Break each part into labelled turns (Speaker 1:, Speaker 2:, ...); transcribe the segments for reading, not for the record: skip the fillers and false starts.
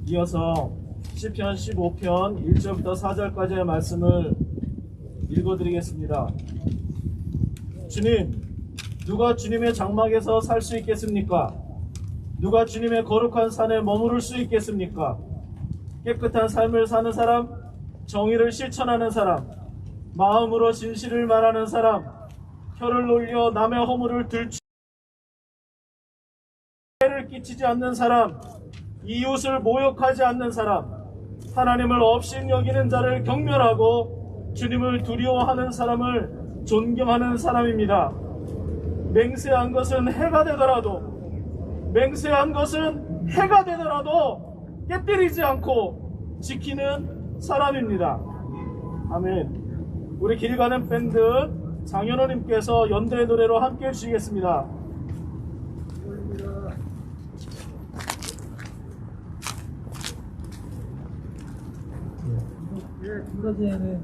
Speaker 1: 이어서 시편 15편 1절부터 4절까지의 말씀을 읽어드리겠습니다. 주님, 누가 주님의 장막에서 살 수 있겠습니까? 누가 주님의 거룩한 산에 머무를 수 있겠습니까? 깨끗한 삶을 사는 사람, 정의를 실천하는 사람, 마음으로 진실을 말하는 사람, 혀를 놀려 남의 허물을 들추 해를 끼치지 않는 사람, 이웃을 모욕하지 않는 사람, 하나님을 업신 여기는 자를 경멸하고 주님을 두려워하는 사람을 존경하는 사람입니다. 맹세한 것은 해가 되더라도 깨뜨리지 않고 지키는 사람입니다. 아멘. 우리 길 가는 밴드 장현호님께서 연대 노래로 함께 해주시겠습니다.
Speaker 2: 플러즈에는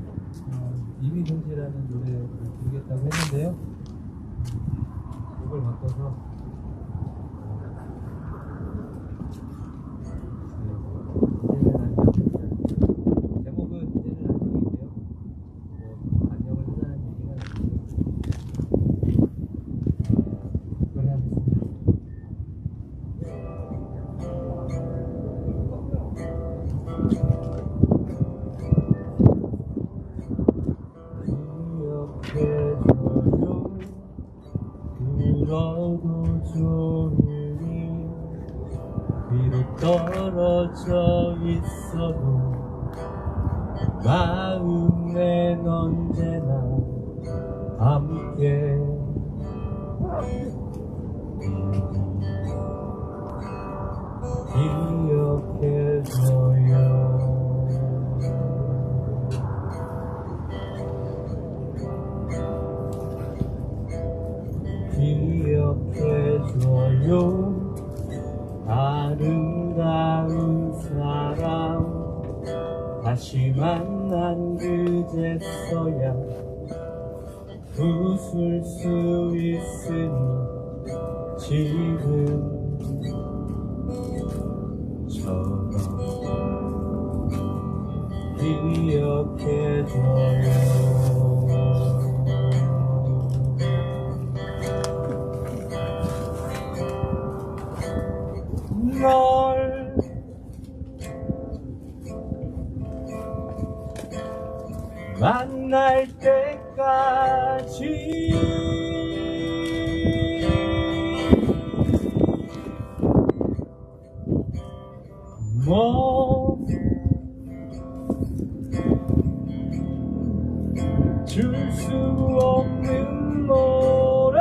Speaker 2: 이미동지라는 노래를 부르겠다고 했는데요. 곡을 바꿔서 제목은 이제는 안녕인데요. 안녕을 하자는 얘기가 노래하겠습니다. 울어도 종일이 위로 떨어져 있어도 마음엔 언제나 함께 기억해줘요. 기억해줘요. 아름다운 사람 다시 만난 그제서야 웃을 수 있으니 지금처럼 기억해줘요. 널 만날 때까지 멈출 수 없는 노래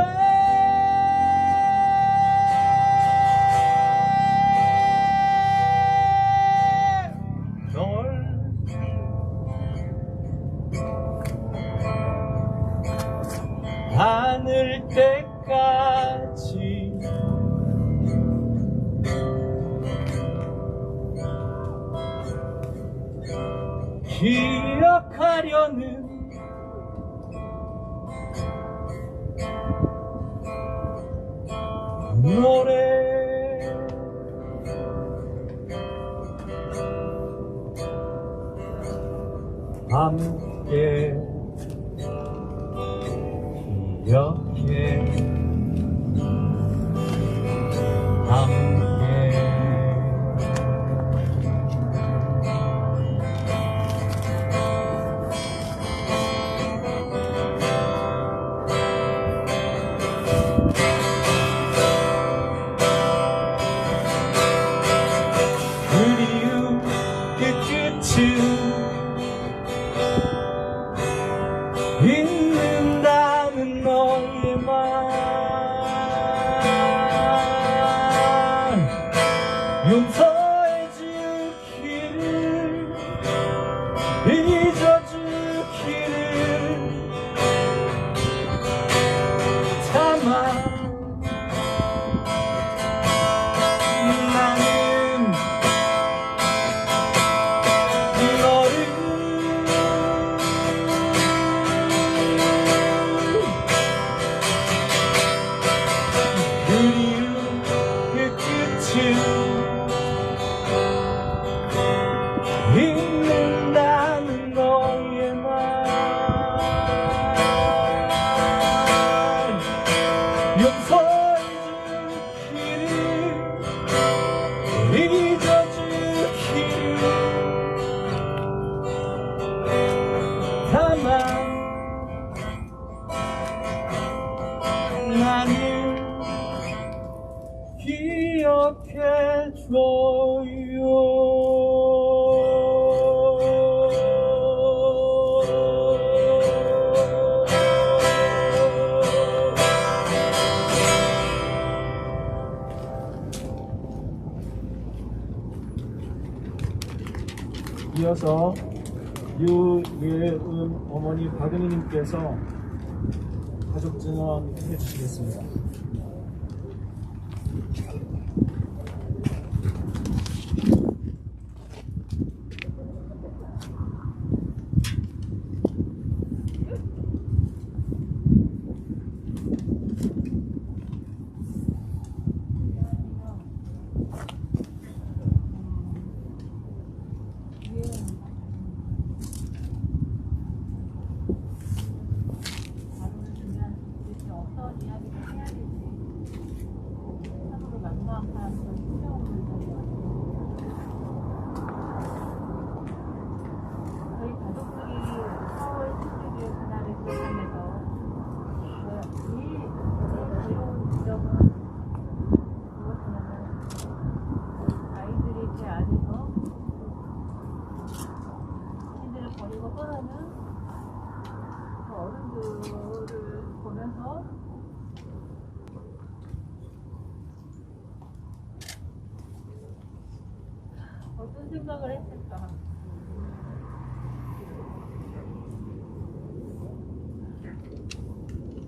Speaker 2: 하늘 때까지 기억하려는 노래 함께 기억해 함께 그리움 그 끝은 있는다는 너의 말
Speaker 1: 이어서 유예은 어머니 박은희님께서 가족 증언 해주시겠습니다.
Speaker 3: 저희 가족들이 4월 17일 그날을 기억하면서 제일 괴로운 지점은 무엇이냐면 아이들이 제 안에서 자신들을 버리고 떠나는 그 어른들을 보면서 어떤 생각을 했을까?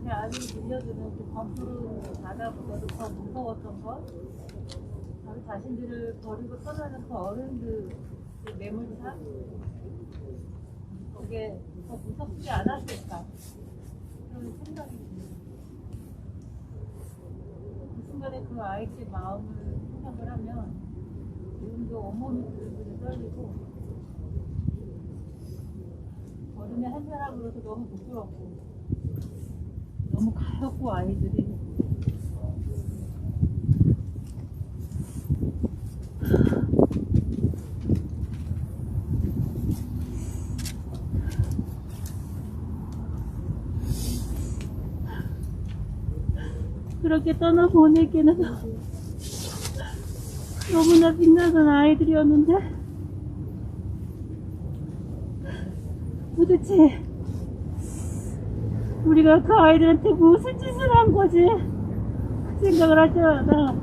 Speaker 3: 제 안에 들려주는 그 검푸른 바다보다도 더 무서웠던 것, 자기 자신들을 버리고 떠나는 그 어른들의 매몰차, 그게 더 무섭지 않았을까? 그런 생각이 듭니다. 그 순간에 그 아이의 마음을 생각을 하면 지금도 온몸이 부들부들 떨리고 어른의 한 사람으로서 너무 부끄럽고 너무 가엾고 아이들이 그렇게 떠나보내기는 너무나 빛나던 아이들이었는데 도대체 우리가 그 아이들한테 무슨 짓을 한 거지? 그 생각을 할 때마다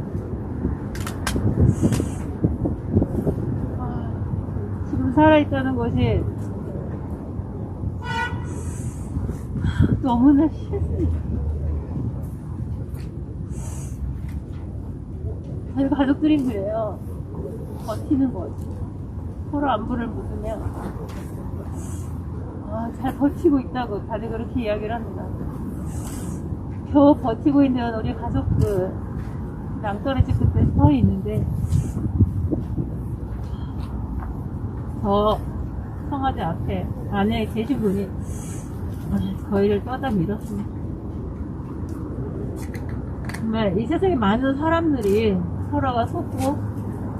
Speaker 3: 지금 살아있다는 것이 너무나 싫습니다. 저희 가족들이 그래요. 버티는 거지. 서로 안부를 묻으면 잘 버티고 있다고 다들 그렇게 이야기를 합니다. 겨우 버티고 있는 우리 가족들 낭떠러 집 끝에 서 있는데 저 청와대 앞에 안에 계신 분이 저희를 떠다 밀었습니다. 정말 이 세상에 많은 사람들이 서로가 속고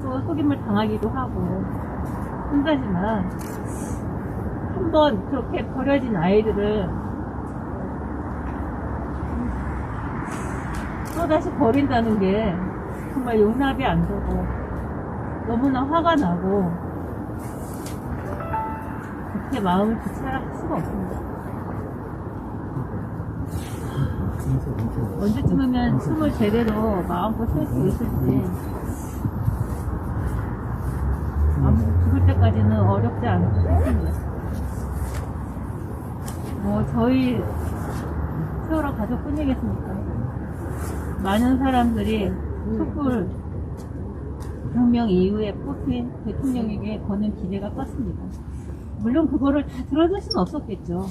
Speaker 3: 또 속임을 당하기도 하고 한다지만 한번 그렇게 버려진 아이들을 또다시 버린다는 게 정말 용납이 안 되고 너무나 화가 나고 그렇게 마음을 주체할 수가 없습니다. 언제쯤이면 숨을 제대로 마음껏 쉴 수 있을지 아무도 죽을 때까지는 어렵지 않을 것 같습니다. 저희 세월호 가족뿐이겠습니까? 많은 사람들이 촛불 혁명 이후에 뽑힌 대통령에게 거는 기대가 컸습니다. 물론 그거를 다 들어줄 수는 없었겠죠.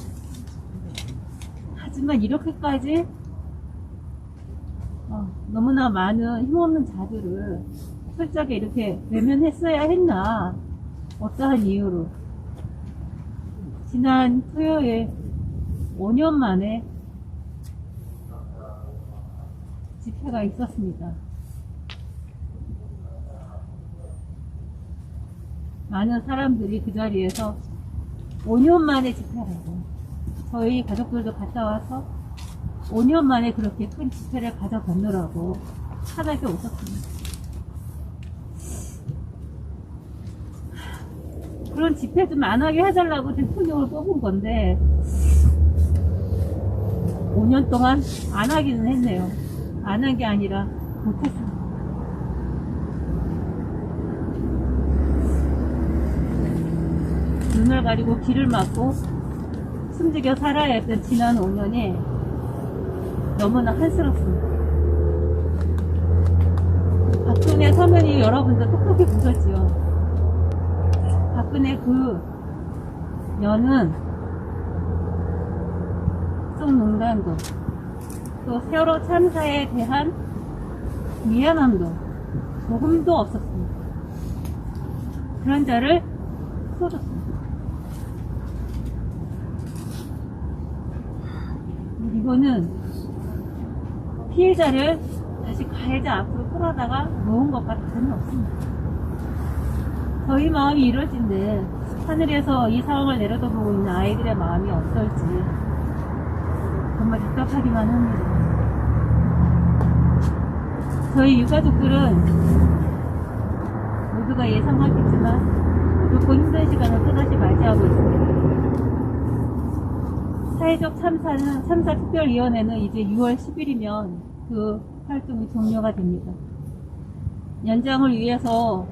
Speaker 3: 하지만 이렇게까지 너무나 많은 힘없는 자들을 철저하게 이렇게 외면했어야 했나? 어떠한 이유로 지난 토요일 5년 만에 집회가 있었습니다. 많은 사람들이 그 자리에서 5년 만에 집회라고 저희 가족들도 갔다 와서 5년 만에 그렇게 큰 집회를 가져가느라고 하나게 웃었습니다. 그런 집회 좀 안 하게 해달라고 대통령을 뽑은 건데 5년 동안 안 하기는 했네요. 안 한 게 아니라 못했습니다. 눈을 가리고 귀를 막고 숨지겨 살아야 했던 지난 5년이 너무나 한스럽습니다. 박근혜 서면이 여러분도 똑똑히 보셨지요. 박근혜 그 년은 속 농단도 또 세월호 참사에 대한 미안함도 조금도 없었습니다. 그런 자를 쏟았습니다. 이거는 피해자를 다시 가해자 앞으로 끌어다가 놓은 것과 다름이 없습니다. 저희 마음이 이럴진데 하늘에서 이 상황을 내려다보고 있는 아이들의 마음이 어떨지 정말 답답하기만 합니다. 저희 유가족들은 모두가 예상하겠지만 어렵고 힘든 시간을 또다시 맞이하고 있습니다. 사회적 참사특별위원회는 이제 6월 10일이면 그 활동이 종료가 됩니다. 연장을 위해서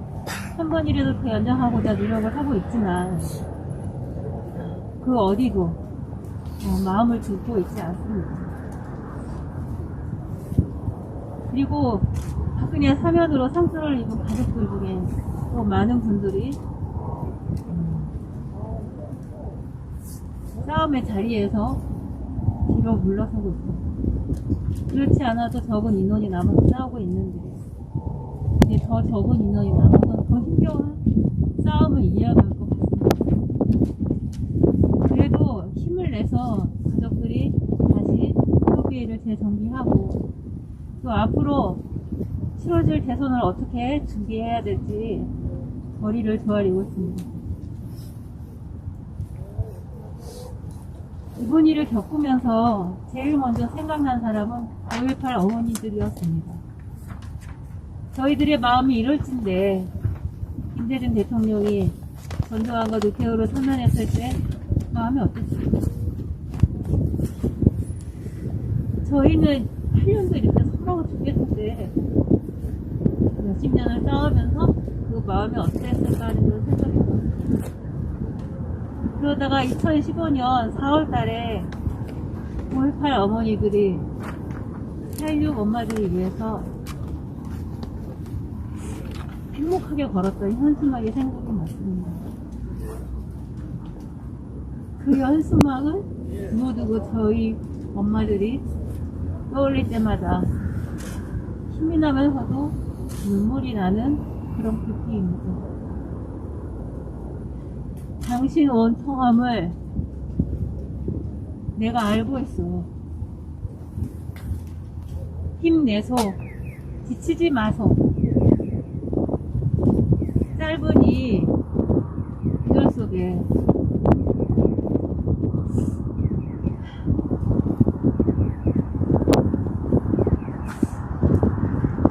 Speaker 3: 한 번이라도 더 연장하고자 노력을 하고 있지만 그 어디도 마음을 주고 있지 않습니다. 그리고 박근혜 사면으로 상처를 입은 가족들 중에 또 많은 분들이 싸움의 자리에서 뒤로 물러서고 있습니다. 그렇지 않아도 적은 인원이 남아서 싸우고 있는데 이제 더 적은 인원이 남아서 더 힘겨운 싸움을 이어갈 것 같습니다. 그래도 힘을 내서 가족들이 다시 협의회를 재정비하고 또 앞으로 치러질 대선을 어떻게 준비해야 될지 머리를 조아리고 있습니다. 이번 일을 겪으면서 제일 먼저 생각난 사람은 5.18 어머니들이었습니다. 저희들의 마음이 이럴진데 김대중 대통령이 전두환과 노태우를 선언했을 때 마음이 어땠습니까? 저희는 8년도 이렇게 서러워 죽겠는데 몇십 년을 싸우면서 그 마음이 어땠을까 하는 걸 생각해봤습니다. 그러다가 2015년 4월 달에 5.18 어머니들이 4.16 엄마들을 위해서 행복하게 걸었던 현수막이 생각이 났습니다. 그 현수막은 두고두고 저희 엄마들이 떠올릴 때마다 힘이 나면서도 눈물이 나는 그런 글귀입니다. 당신 원통함을 내가 알고 있어. 힘내소. 지치지 마소. 짧은 이 구절 속에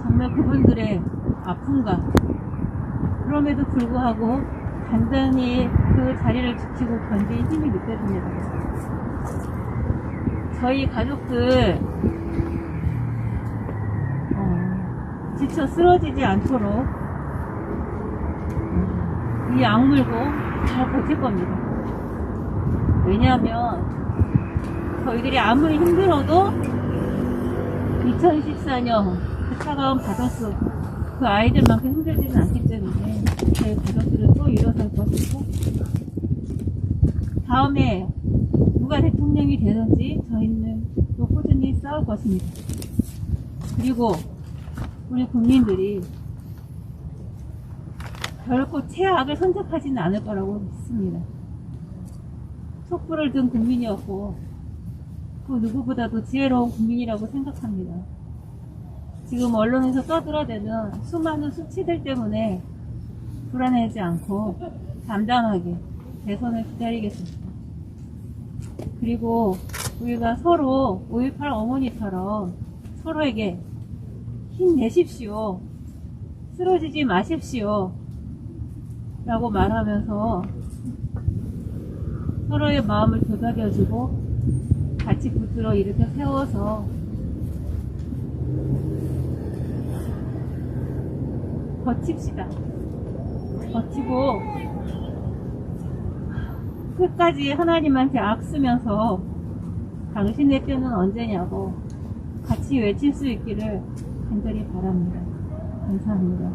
Speaker 3: 정말 그분들의 아픔과 그럼에도 불구하고 단단히 그 자리를 지키고 견딘 힘이 느껴집니다. 저희 가족들 지쳐 쓰러지지 않도록 이 악물고 잘 버틸 겁니다. 왜냐하면 저희들이 아무리 힘들어도 2014년 그 차가운 바닷속 그 아이들만큼 힘들지는 않기 때문에 저희 가족들은 또 일어설 것이고 다음에 누가 대통령이 되든지 저희는 또 꾸준히 싸울 것입니다. 그리고 우리 국민들이 결코 최악을 선택하지는 않을 거라고 믿습니다. 촛불을 든 국민이었고 그 누구보다도 지혜로운 국민이라고 생각합니다. 지금 언론에서 떠들어대는 수많은 수치들 때문에 불안해하지 않고 담담하게 대선을 기다리겠습니다. 그리고 우리가 서로 5.18 어머니처럼 서로에게 힘내십시오. 쓰러지지 마십시오. 라고 말하면서 서로의 마음을 도닥여주고 같이 붙들어 일으켜 세워서 버팁시다. 버티고 끝까지 하나님한테 악쓰면서 당신의 때는 언제냐고 같이 외칠 수 있기를 간절히 바랍니다. 감사합니다.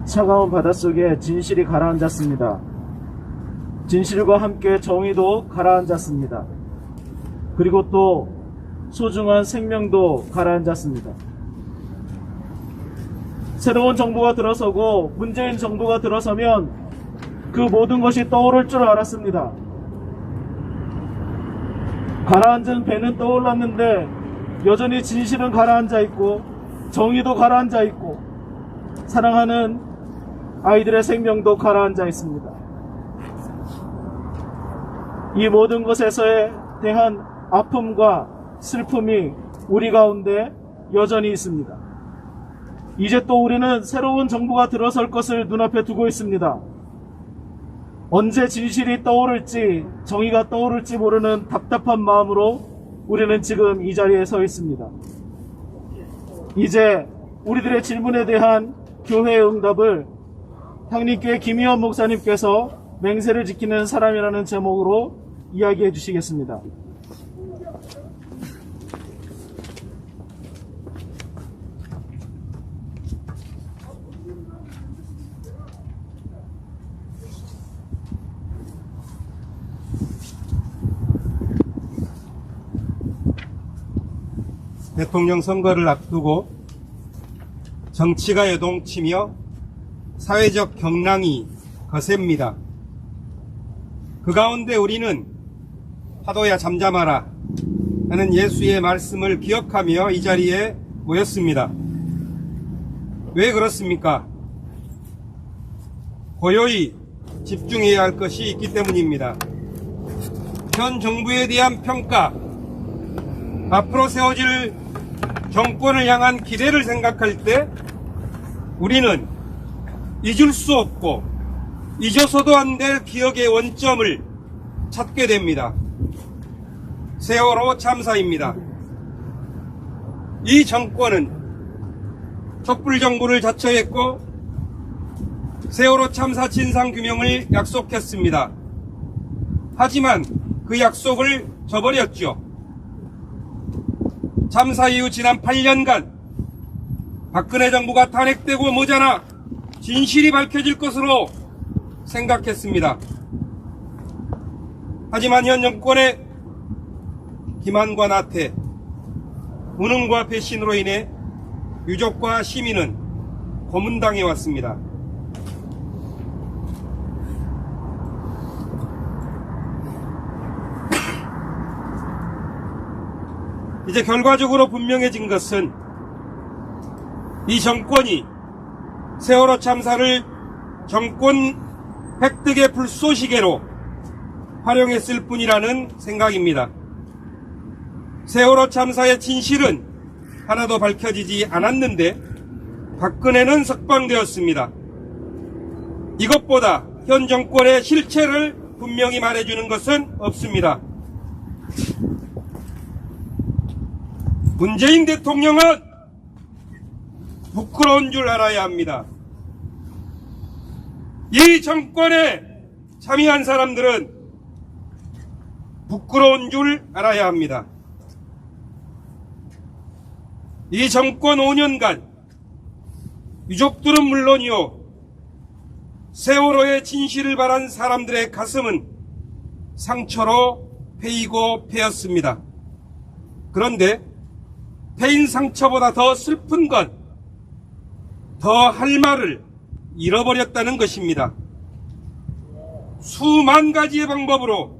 Speaker 1: 차가운 바닷속에 진실이 가라앉았습니다. 진실과 함께 정의도 가라앉았습니다. 그리고 또 소중한 생명도 가라앉았습니다. 새로운 정부가 들어서고 문재인 정부가 들어서면 그 모든 것이 떠오를 줄 알았습니다. 가라앉은 배는 떠올랐는데 여전히 진실은 가라앉아 있고 정의도 가라앉아 있고 사랑하는 아이들의 생명도 가라앉아 있습니다. 이 모든 것에서에 대한 아픔과 슬픔이 우리 가운데 여전히 있습니다. 이제 또 우리는 새로운 정부가 들어설 것을 눈앞에 두고 있습니다. 언제 진실이 떠오를지 정의가 떠오를지 모르는 답답한 마음으로 우리는 지금 이 자리에 서 있습니다. 이제 우리들의 질문에 대한 교회의 응답을 향림교회 김희원 목사님께서 맹세를 지키는 사람이라는 제목으로 이야기해 주시겠습니다.
Speaker 4: 대통령 선거를 앞두고 정치가 요동치며 사회적 경랑이 거셉니다. 그 가운데 우리는 파도야 잠잠하라 하는 예수의 말씀을 기억하며 이 자리에 모였습니다. 왜 그렇습니까? 고요히 집중해야 할 것이 있기 때문입니다. 현 정부에 대한 평가, 앞으로 세워질 정권을 향한 기대를 생각할 때 우리는 잊을 수 없고 잊어서도 안 될 기억의 원점을 찾게 됩니다. 세월호 참사입니다. 이 정권은 촛불정부를 자처했고 세월호 참사 진상규명을 약속했습니다. 하지만 그 약속을 저버렸죠. 참사 이후 지난 8년간 박근혜 정부가 탄핵되고 머지않아 진실이 밝혀질 것으로 생각했습니다. 하지만 현 정권의 기만과 나태, 무능과 배신으로 인해 유족과 시민은 고문당해 왔습니다. 이제 결과적으로 분명해진 것은 이 정권이 세월호 참사를 정권 획득의 불쏘시개로 활용했을 뿐이라는 생각입니다. 세월호 참사의 진실은 하나도 밝혀지지 않았는데 박근혜는 석방되었습니다. 이것보다 현 정권의 실체를 분명히 말해주는 것은 없습니다. 문재인 대통령은 부끄러운 줄 알아야 합니다. 이 정권에 참여한 사람들은 부끄러운 줄 알아야 합니다. 이 정권 5년간 유족들은 물론이요, 세월호의 진실을 바란 사람들의 가슴은 상처로 패이고 패였습니다. 그런데 패인 상처보다 더 슬픈 건 더 할 말을 잃어버렸다는 것입니다. 수만 가지의 방법으로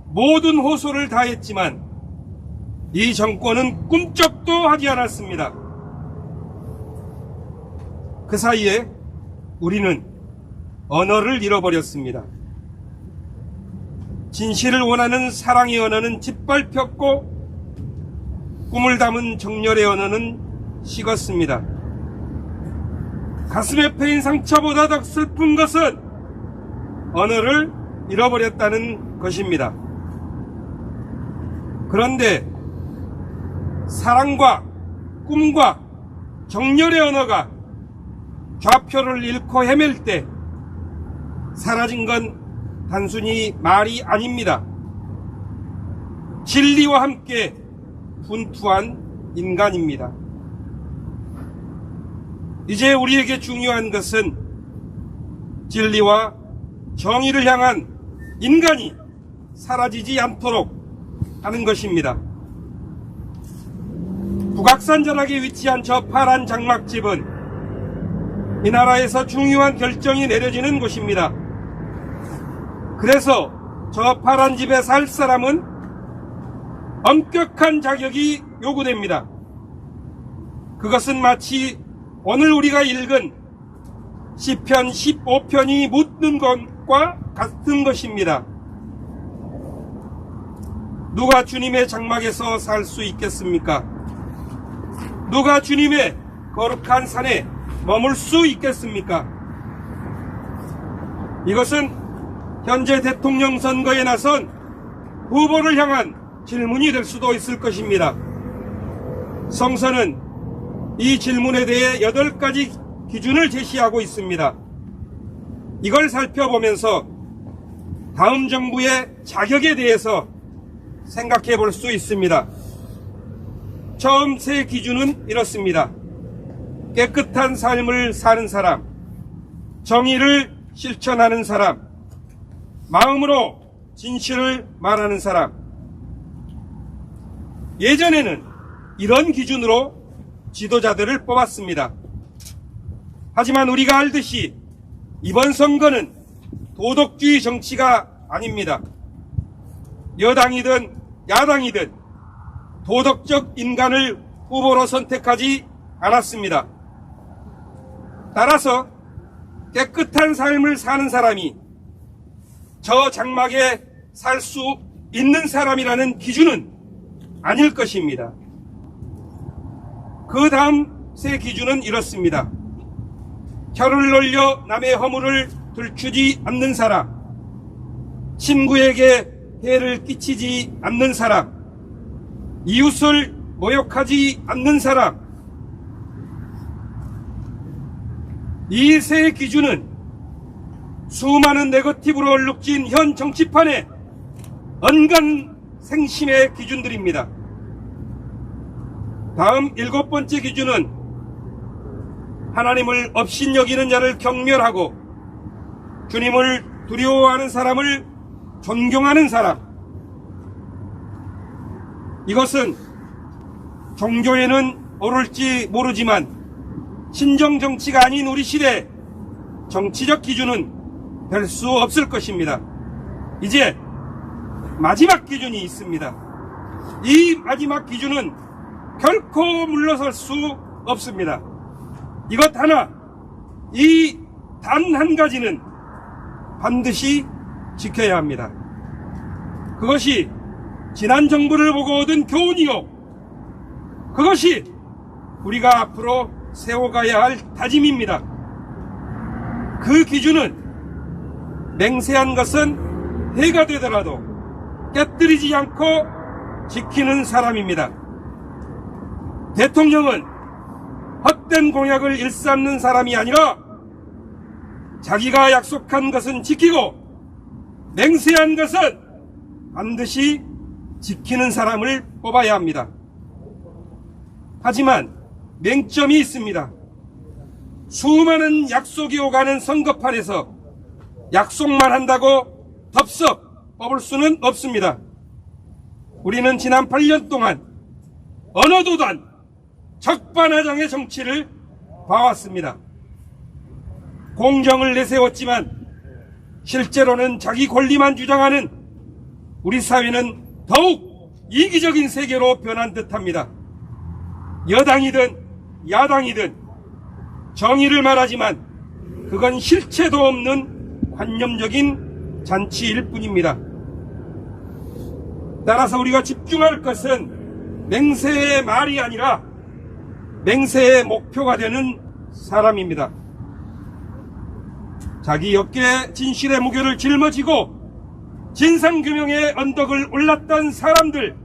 Speaker 4: 모든 호소를 다했지만 이 정권은 꿈쩍도 하지 않았습니다. 그 사이에 우리는 언어를 잃어버렸습니다. 진실을 원하는 사랑의 언어는 짓밟혔고 꿈을 담은 정열의 언어는 식었습니다. 가슴에 패인 상처보다 더 슬픈 것은 언어를 잃어버렸다는 것입니다. 그런데 사랑과 꿈과 정열의 언어가 좌표를 잃고 헤맬 때 사라진 건 단순히 말이 아닙니다. 진리와 함께 분투한 인간입니다. 이제 우리에게 중요한 것은 진리와 정의를 향한 인간이 사라지지 않도록 하는 것입니다. 북악산 전락에 위치한 저 파란 장막집은 이 나라에서 중요한 결정이 내려지는 곳입니다. 그래서 저 파란 집에 살 사람은 엄격한 자격이 요구됩니다. 그것은 마치 오늘 우리가 읽은 시편 15편이 묻는 것과 같은 것입니다. 누가 주님의 장막에서 살 수 있겠습니까? 누가 주님의 거룩한 산에 머물 수 있겠습니까? 이것은 현재 대통령 선거에 나선 후보를 향한 질문이 될 수도 있을 것입니다. 성서는 이 질문에 대해 8가지 기준을 제시하고 있습니다. 이걸 살펴보면서 다음 정부의 자격에 대해서 생각해 볼 수 있습니다. 처음 세 기준은 이렇습니다. 깨끗한 삶을 사는 사람, 정의를 실천하는 사람, 마음으로 진실을 말하는 사람. 예전에는 이런 기준으로 지도자들을 뽑았습니다. 하지만 우리가 알듯이 이번 선거는 도덕주의 정치가 아닙니다. 여당이든 야당이든 도덕적 인간을 후보로 선택하지 않았습니다. 따라서 깨끗한 삶을 사는 사람이 저 장막에 살 수 있는 사람이라는 기준은 아닐 것입니다. 그 다음 세 기준은 이렇습니다. 혀를 놀려 남의 허물을 들추지 않는 사람, 친구에게 해를 끼치지 않는 사람, 이웃을 모욕하지 않는 사람. 이 세 기준은 수많은 네거티브로 얼룩진 현 정치판의 언간 생심의 기준들입니다. 다음 7번째 기준은 하나님을 업신여기는 자를 경멸하고 주님을 두려워하는 사람을 존경하는 사람. 이것은 종교에는 옳을지 모르지만 신정정치가 아닌 우리 시대 정치적 기준은 될 수 없을 것입니다. 이제 마지막 기준이 있습니다. 이 마지막 기준은 결코 물러설 수 없습니다. 이것 하나, 이 단 한 가지는 반드시 지켜야 합니다. 그것이 지난 정부를 보고 얻은 교훈이요, 그것이 우리가 앞으로 세워가야 할 다짐입니다. 그 기준은 맹세한 것은 해가 되더라도 깨뜨리지 않고 지키는 사람입니다. 대통령은 헛된 공약을 일삼는 사람이 아니라 자기가 약속한 것은 지키고 맹세한 것은 반드시 지키는 사람을 뽑아야 합니다. 하지만 맹점이 있습니다. 수많은 약속이 오가는 선거판에서 약속만 한다고 덥석 뽑을 수는 없습니다. 우리는 지난 8년 동안 어느 도단 적반하장의 정치를 봐왔습니다. 공정을 내세웠지만 실제로는 자기 권리만 주장하는 우리 사회는 더욱 이기적인 세계로 변한 듯합니다. 여당이든 야당이든 정의를 말하지만 그건 실체도 없는 관념적인 잔치일 뿐입니다. 따라서 우리가 집중할 것은 맹세의 말이 아니라 맹세의 목표가 되는 사람입니다. 자기 어깨에 진실의 무게를 짊어지고 진상규명의 언덕을 올랐던 사람들,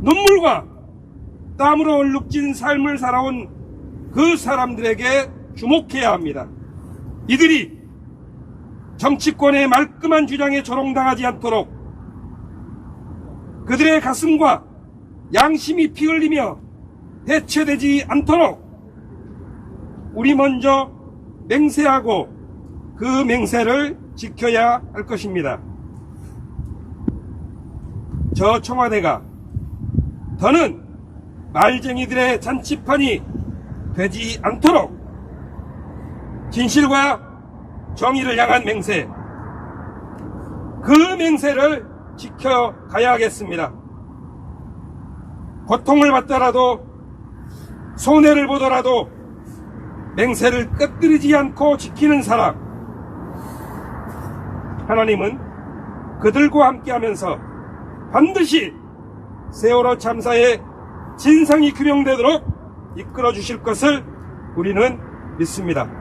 Speaker 4: 눈물과 땀으로 얼룩진 삶을 살아온 그 사람들에게 주목해야 합니다. 이들이 정치권의 말끔한 주장에 조롱당하지 않도록 그들의 가슴과 양심이 피 흘리며 해체되지 않도록 우리 먼저 맹세하고 그 맹세를 지켜야 할 것입니다. 저 청와대가 더는 말쟁이들의 잔치판이 되지 않도록 진실과 정의를 향한 맹세, 그 맹세를 지켜가야 하겠습니다. 고통을 받더라도 손해를 보더라도 맹세를 끄트리지 않고 지키는 사람, 하나님은 그들과 함께하면서 반드시 세월호 참사의 진상이 규명되도록 이끌어 주실 것을 우리는 믿습니다.